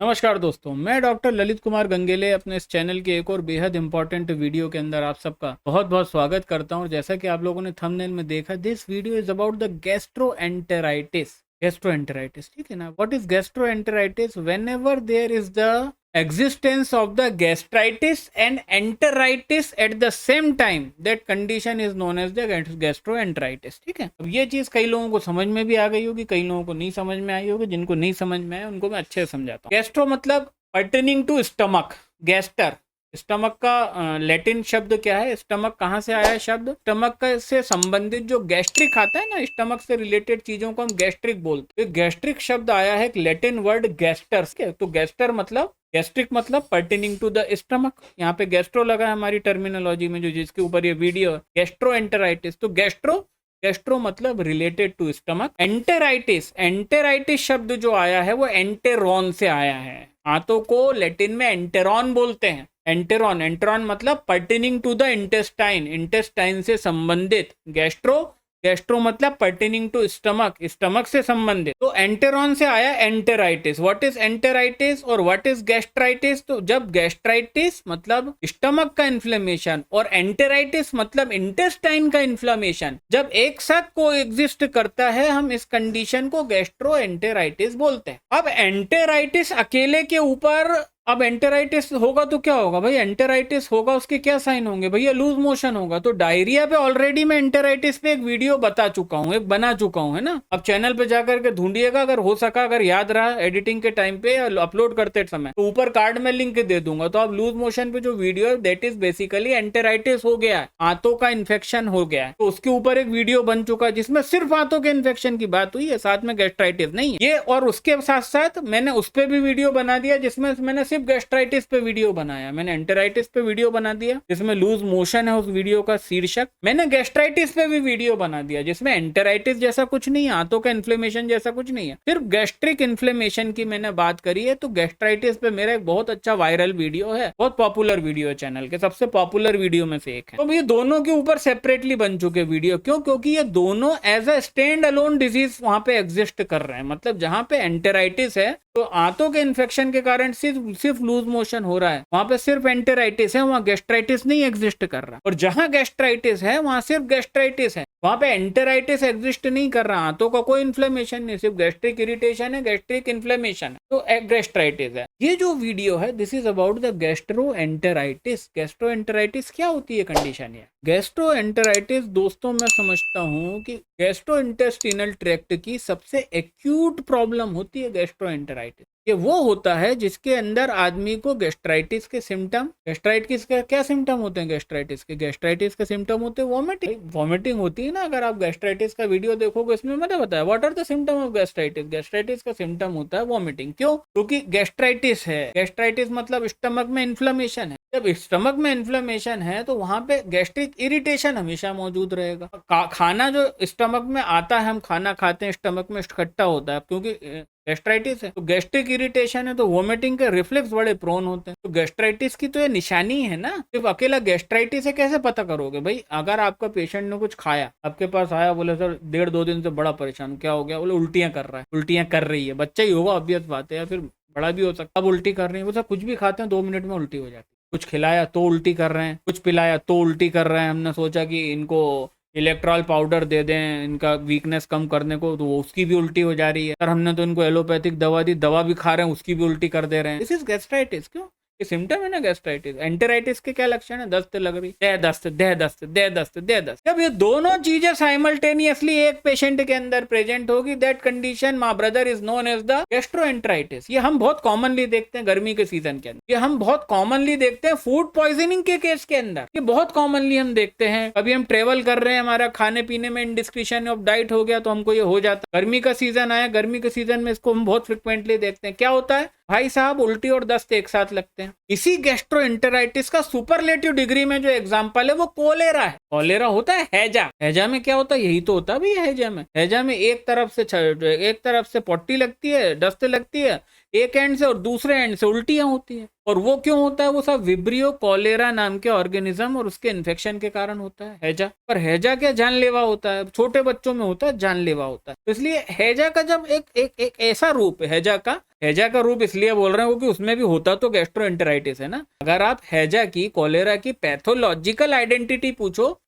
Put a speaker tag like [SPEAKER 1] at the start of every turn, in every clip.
[SPEAKER 1] नमस्कार दोस्तों, मैं डॉक्टर ललित कुमार गंगेले अपने इस चैनल के एक और बेहद इंपॉर्टेंट वीडियो के अंदर आप सबका बहुत बहुत स्वागत करता हूं। जैसा कि आप लोगों ने थंबनेल में देखा, this video is about the gastroenteritis. ठीक है ना। What is gastroenteritis? Whenever there is the existence of the gastritis and enteritis at the same time, that condition is known as the gastroenteritis। ठीक है। अब ये चीज कई लोगों को समझ में भी आ गई होगी, कई लोगों को नहीं समझ में आई होगी। जिनको नहीं समझ में आया उनको मैं अच्छे से समझाता हूँ। गैस्ट्रो मतलब pertaining to stomach. Gaster, stomach का लैटिन शब्द क्या है? स्टमक कहाँ से आया है शब्द? स्टमक से संबंधित जो गैस्ट्रिक आता है ना, स्टमक से रिलेटेड चीजों को हम गैस्ट्रिक बोलते हैं। गैस्ट्रिक शब्द आया है एक लैटिन वर्ड गैस्टर के। तो गैस्टर मतलब गैस्ट्रिक मतलब पर्टेनिंग टू द स्टमक। यहाँ पे गैस्ट्रो लगा है हमारी टर्मिनोलॉजी में, जो जिसके ऊपर ये वीडियो है, गैस्ट्रोएंटेराइटिस। तो गैस्ट्रो मतलब related to stomach. Enteritis, enteritis शब्द जो आया है वो एंटेरॉन से आया है। आंतों को लैटिन में एंटेरॉन बोलते हैं। एंटेरॉन, एंटेरॉन मतलब pertaining to the intestine, intestine से संबंधित। गैस्ट्रो मतलब पर्टेनिंग टू स्टमक, स्टमक से संबंधित। तो एंटेरॉन से आया एंटेराइटिस। व्हाट इज एंटेराइटिस और व्हाट इज गैस्ट्राइटिस? तो जब गैस्ट्राइटिस मतलब स्टमक का इन्फ्लेमेशन और एंटेराइटिस मतलब इंटेस्टाइन का इन्फ्लेमेशन जब एक साथ को एग्जिस्ट करता है, हम इस कंडीशन को गैस्ट्रोएंटेराइटिस बोलते हैं। अब एंटेराइटिस अकेले के ऊपर, अब एंटेराइटिस होगा तो क्या होगा भाई? एंटेराइटिस होगा, उसके क्या साइन होंगे भैया? लूज मोशन होगा। तो डायरिया पे ऑलरेडी मैं एंटेराइटिस पे एक वीडियो बता चुका हूँ, एक बना चुका हूँ, है ना। अब चैनल पे जाकर के ढूंढिएगा, अगर हो सका, अगर याद रहा एडिटिंग के टाइम पे अपलोड करते समय, तो ऊपर कार्ड में लिंक दे दूंगा। तो आप लूज मोशन पे जो वीडियो है, दैट इज बेसिकली एंटेराइटिस हो गया है, आंतों का इन्फेक्शन हो गया है। तो उसके ऊपर एक वीडियो बन चुका है जिसमें सिर्फ आंतों के इन्फेक्शन की बात हुई है, साथ में गैस्ट्राइटिस नहीं है ये। और उसके साथ साथ मैंने उस पर भी वीडियो बना दिया जिसमें मैंने सिर्फ गैस्ट्राइटिस पे वीडियो बनाया। मैंने एंटेराइटिस पे वीडियो बना दिया जिसमें लूज मोशन है उस वीडियो का शीर्षक। मैंने गैस्ट्राइटिस पे भी वीडियो बना दिया जिसमें एंटेराइटिस जैसा कुछ नहीं है, आंतों का इन्फ्लेमेशन जैसा कुछ नहीं है, सिर्फ गैस्ट्रिक इन्फ्लेमेशन की मैंने बात करी है। तो गैस्ट्राइटिस पे मेरा एक बहुत अच्छा वायरल वीडियो है, बहुत पॉपुलर वीडियो है, चैनल के सबसे पॉपुलर वीडियो में से एक है। तो ये दोनों के ऊपर सेपरेटली बन चुके वीडियो। क्यों? क्योंकि ये दोनों as a stand alone disease वहां पे एग्जिस्ट कर रहे हैं। मतलब जहां पे एंटेराइटिस है तो आंतों के इन्फेक्शन के कारण सिर्फ लूज मोशन हो रहा है, वहां पे सिर्फ एंटेराइटिस है, वहां गैस्ट्राइटिस नहीं एग्जिस्ट कर रहा। और जहां गैस्ट्राइटिस है वहां सिर्फ गैस्ट्राइटिस है, वहां पे एंटेराइटिस एग्जिस्ट नहीं कर रहा। आंतों का कोई इन्फ्लेमेशन नहीं, सिर्फ गैस्ट्रिक इरिटेशन है, गैस्ट्रिक इन्फ्लेमेशन है, तो गैस्ट्राइटिस है। ये जो वीडियो है, this is about the gastroenteritis. Gastroenteritis क्या होती है कंडीशन? है गैस्ट्रोएंटेराइटिस दोस्तों, मैं समझता हूं कि गैस्ट्रोइंटेस्टिनल ट्रैक्ट की सबसे एक्यूट प्रॉब्लम होती है गैस्ट्रोएंटेराइटिस। ये वो होता है जिसके अंदर आदमी को गैस्ट्राइटिस के सिम्टम, गैस्ट्राइटिस के क्या सिम्टम होते हैं? गैस्ट्राइटिस के सिम्टम होते हैं वॉमिटिंग होती है ना। अगर आप गैस्ट्राइटिस का वीडियो देखोगे, इसमें मैंने बताया what are the symptom of gastritis. Gastritis का सिम्टम होता है वॉमिटिंग। क्यों? क्योंकि गैस्ट्राइटिस है। गैस्ट्राइटिस मतलब स्टमक में इन्फ्लेमेशन है। जब स्टमक में इन्फ्लेमेशन है तो वहां पे गैस्ट्रिक इरिटेशन हमेशा मौजूद रहेगा। खाना जो स्टमक में आता है, हम खाना खाते हैं, स्टमक में इकट्ठा होता है, क्योंकि गैस्ट्राइटिस है। तो गैस्ट्रिक इरिटेशन है तो वोमिटिंग के रिफ्लेक्स बड़े प्रोन होते हैं। तो गैस्ट्राइटिस की तो ये निशानी है ना। सिर्फ अकेला गैस्ट्राइटिस है कैसे पता करोगे भाई? अगर आपका पेशेंट ने कुछ खाया, आपके पास आया, बोले सर 1.5-2 दिन से बड़ा परेशान, क्या हो गया? बोले उल्टियां कर रहा है, उल्टियां कर रही है। बच्चा ही होगा, ऑब्वियस बात है, या फिर बड़ा भी हो सकता है। अब उल्टी कर रही है, बोले कुछ भी खाते हैं 2 मिनट में उल्टी हो जाती है। कुछ खिलाया तो उल्टी कर रहे हैं, कुछ पिलाया तो उल्टी कर रहे हैं। हमने सोचा कि इनको इलेक्ट्रॉल पाउडर दे दें इनका वीकनेस कम करने को, तो वो उसकी भी उल्टी हो जा रही है। सर हमने तो इनको एलोपैथिक दवा दी, दवा भी खा रहे हैं, उसकी भी उल्टी कर दे रहे हैं। This is gastritis. क्यों? ये सिम्टम है ना गैस्ट्राइटिस। एंटेराइटिस के क्या लक्षण है? दस्त लग रही, दे दस्त, दे दस्त, दे दस्त, दे दस्त। जब ये दोनों चीजें साइमल्टेनियसली एक पेशेंट के अंदर प्रेजेंट होगी, that condition my brother is known as the gastroenteritis. ये हम बहुत कॉमनली देखते हैं गर्मी के सीजन के अंदर। ये हम बहुत कॉमनली देखते हैं फूड पॉइजनिंग के केस के अंदर। ये बहुत कॉमनली हम देखते हैं। अभी हम ट्रेवल कर रहे हैं, हमारा खाने पीने में इंडिस्क्रिशन ऑफ डाइट हो गया तो हमको ये हो जाता है। गर्मी का सीजन आया, गर्मी के सीजन में इसको हम बहुत फ्रिक्वेंटली देखते हैं। क्या होता है भाई साहब? उल्टी और दस्त एक साथ लगते हैं। इसी गैस्ट्रोएंटेराइटिस का सुपरलेटिव डिग्री में जो एग्जांपल है वो कोलेरा है। कोलेरा होता है हैजा। हैजा में क्या होता है? यही तो होता है भाई हैजा में। हैजा में एक तरफ से पट्टी लगती है, दस्त लगती है, एक एंड से और दूसरे एंड से उल्टियां होती है। और वो क्यों होता है? वो सब विब्रियो कॉलेरा नाम के ऑर्गेनिज्म और उसके इन्फेक्शन के कारण होता है हैजा। पर हैजा क्या जानलेवा होता है, छोटे बच्चों में होता है, जानलेवा होता है। तो इसलिए हैजा का जब एक ऐसा रूप है, हैजा का रूप इसलिए बोल रहे हैं क्योंकि उसमें भी होता तो गैस्ट्रोएंटेराइटिस है ना। अगर आप हैजा की, कॉलेरा की पैथोलॉजिकल आइडेंटिटी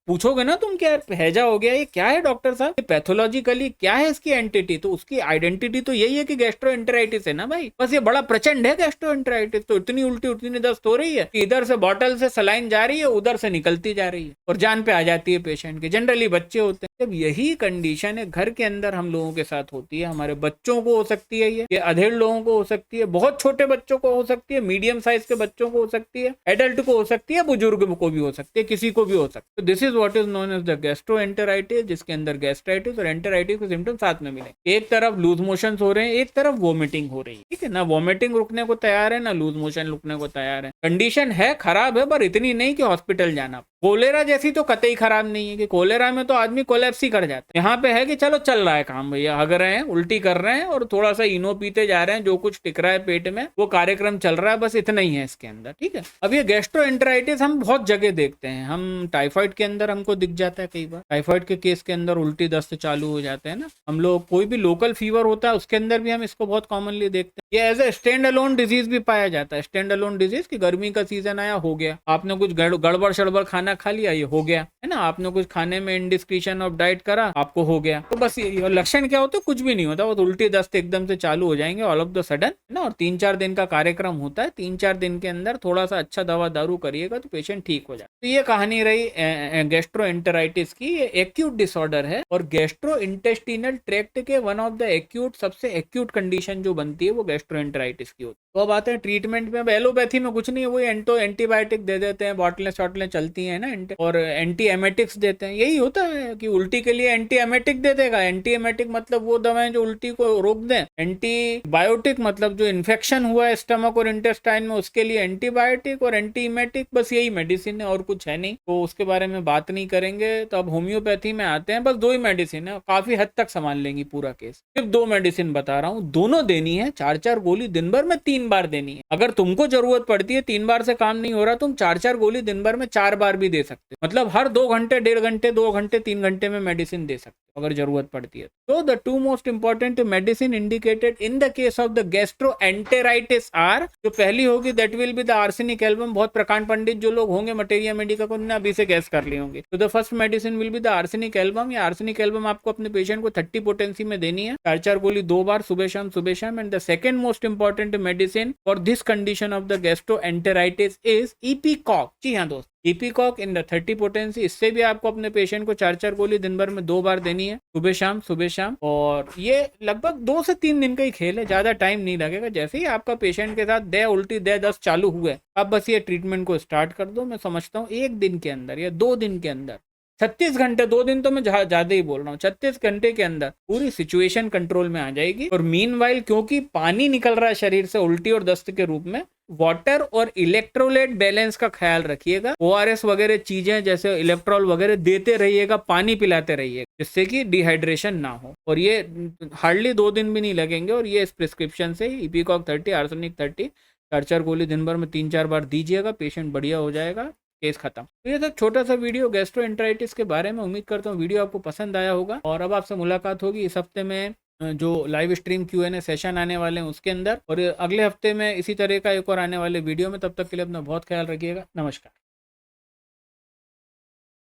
[SPEAKER 1] पूछोगे ना तुम, क्या हैजा हो गया, ये क्या है डॉक्टर साहब, ये पैथोलॉजिकली क्या है इसकी एंटिटी, तो उसकी आइडेंटिटी तो यही है कि गैस्ट्रोएंटेराइटिस है ना भाई। बस ये बड़ा प्रचंड है गैस्ट्रोएंटेराइटिस, तो इतनी उल्टी उतनी दस्त हो रही है कि इधर से बॉटल से सलाइन जा रही है, उधर से निकलती जा रही है और जान पे आ जाती है पेशेंट के। जनरली बच्चे होते हैं। जब यही कंडीशन है घर के अंदर हम लोगों के साथ होती है, हमारे बच्चों को हो सकती है, ये अधेड़ लोगों को हो सकती है, बहुत छोटे बच्चों को हो सकती है, मीडियम साइज के बच्चों को हो सकती है, एडल्ट को हो सकती है, बुजुर्ग को भी हो सकती है, किसी को भी हो सकती है। This is what is known as the gastroenteritis, जिसके अंदर गैस्ट्राइटिस और एंटेराइटिस के सिम्टम साथ में मिले। एक तरफ लूज मोशन हो रहे हैं, एक तरफ वॉमिटिंग हो रही है, ठीक है ना। वॉमिटिंग रुकने को तैयार है ना लूज मोशन रुकने को तैयार है। कंडीशन है खराब है, पर इतनी नहीं कि हॉस्पिटल जाना। कोलेरा जैसी तो कतई खराब नहीं है कि कोलेरा में तो आदमी कोलैप्स ही कर जाता है। यहाँ पे है कि चलो चल रहा है काम, भैया हग रहे हैं, उल्टी कर रहे हैं और थोड़ा सा इनो पीते जा रहे हैं, जो कुछ टिक रहा है पेट में वो कार्यक्रम चल रहा है, बस इतना ही है इसके अंदर, ठीक है। अब ये गैस्ट्रोएंटेराइटिस हम बहुत जगह देखते हैं। हम टाइफाइड के अंदर हमको दिख जाता है, कई बार टाइफाइड के केस के अंदर उल्टी दस्त चालू हो जाते हैं ना। हम लोग कोई भी लोकल फीवर होता है उसके अंदर भी हम इसको बहुत कॉमनली देखते हैं। ये as a stand alone disease भी पाया जाता है। स्टैंड अलोन डिजीज की गर्मी का सीजन आया, हो गया, आपने कुछ गड़बड़ शड़बड़ खाना खा लिया, ये हो गया है ना। आपने कुछ खाने में इंडिस्क्रिशन ऑफ डाइट करा, आपको हो गया। तो बस ये लक्षण क्या होता है? कुछ भी नहीं होता, वो उल्टी दस्त एकदम से चालू हो जाएंगे ऑल ऑफ द सडन, है ना। और 3-4 दिन का कार्यक्रम होता है, 3-4 दिन के अंदर थोड़ा सा अच्छा दवा दारू करिएगा तो पेशेंट ठीक हो जाए। तो ये कहानी रही गैस्ट्रोएंटेराइटिस की। ये एक्यूट डिसऑर्डर है और गैस्ट्रो इंटेस्टिनल ट्रैक्ट के वन ऑफ द एक्यूट, सबसे एक्यूट कंडीशन जो बनती है वो गैस्ट्रोएंटेराइटिस की होती है। तो अब आते हैं ट्रीटमेंट में। एलोपैथी में कुछ नहीं है, वो एंटीबायोटिक दे देते हैं, बॉटलें शॉटलें चलती है ना, और एंटी एमेटिक्स देते हैं। यही होता है कि उल्टी के लिए एंटी एमेटिक दे देगा। एंटी एमेटिक मतलब वो दवाएं जो उल्टी को रोक दें। एंटीबायोटिक मतलब जो इन्फेक्शन हुआ है स्टमक और इंटेस्टाइन में, उसके लिए एंटीबायोटिक और एंटी एमेटिक, बस यही मेडिसिन है और कुछ है नहीं। तो उसके बारे में बात नहीं करेंगे। तो अब होम्योपैथी में आते हैं। बस 2 ही मेडिसिन है, काफी हद तक संभाल लेंगी पूरा केस। सिर्फ 2 मेडिसिन बता रहा हूँ, दोनों देनी है। 4-4 गोली दिन भर में 3 बार देनी है। अगर तुमको जरूरत पड़ती है 3 बार से काम नहीं हो रहा, तुम 4-4 गोली दिन भर में 4 बार भी दे सकते हो। मतलब हर 2 घंटे, 1.5 घंटे, 2 घंटे, 3 घंटे में मेडिसिन दे सकते हो अगर जरूरत पड़ती है। तो the 2 most important medicine indicated in the case of the gastroenteritis are, जो पहली होगी that will be the arsenic album. बहुत प्रकांड पंडित जो लोग होंगे मटेरिया मेडिका को उन्होंने अभी से गैस कर लिए होंगे। तो the first medicine will be the arsenic album. या आर्सेनिक एल्बम आपको अपने पेशेंट को 30 पोटेंसी में देनी है, 4-4 गोली 2 बार, सुबह शाम। And the second most important medicine for this condition of the gastroenteritis is ipecac. जी हाँ दोस्त, इपीकॉक इन द 30 पोटेंसी। इससे भी आपको अपने पेशेंट को 4-4 गोली दिन भर में 2 बार देनी है, सुबह शाम। और ये लगभग 2 से 3 दिन का ही खेल है, ज्यादा टाइम नहीं लगेगा। जैसे ही आपका पेशेंट के साथ दे उल्टी दे दस्त चालू हुए, आप बस ये ट्रीटमेंट को स्टार्ट कर दो। मैं समझता हूँ 1 दिन के अंदर या 2 दिन के अंदर, 36 घंटे, 2 दिन तो मैं ज्यादा ही बोल रहा हूँ, 36 घंटे के अंदर पूरी सिचुएशन कंट्रोल में आ जाएगी। और मीनवाइल क्योंकि पानी निकल रहा है शरीर से उल्टी और दस्त के रूप में, वाटर और इलेक्ट्रोलाइट बैलेंस का ख्याल रखिएगा। ORS वगैरह चीजें जैसे इलेक्ट्रॉल वगैरह देते रहिएगा, पानी पिलाते रहिएगा, जिससे कि डिहाइड्रेशन ना हो। और ये हार्डली 2 दिन भी नहीं लगेंगे। और ये इस प्रिस्क्रिप्शन से इपीकॉक 30, आर्सेनिक 30, 4-4 गोली दिन भर में 3-4 बार दीजिएगा, पेशेंट बढ़िया हो जाएगा, केस खत्म। तो ये था छोटा सा वीडियो गैस्ट्रोएंटेराइटिस के बारे में। उम्मीद करता हूँ वीडियो आपको पसंद आया होगा। और अब आपसे मुलाकात होगी इस हफ्ते में जो लाइव स्ट्रीम Q&A सेशन आने वाले हैं उसके अंदर, और अगले हफ्ते में इसी तरह का एक और आने वाले वीडियो में। तब तक के लिए अपना बहुत ख्याल रखिएगा। नमस्कार।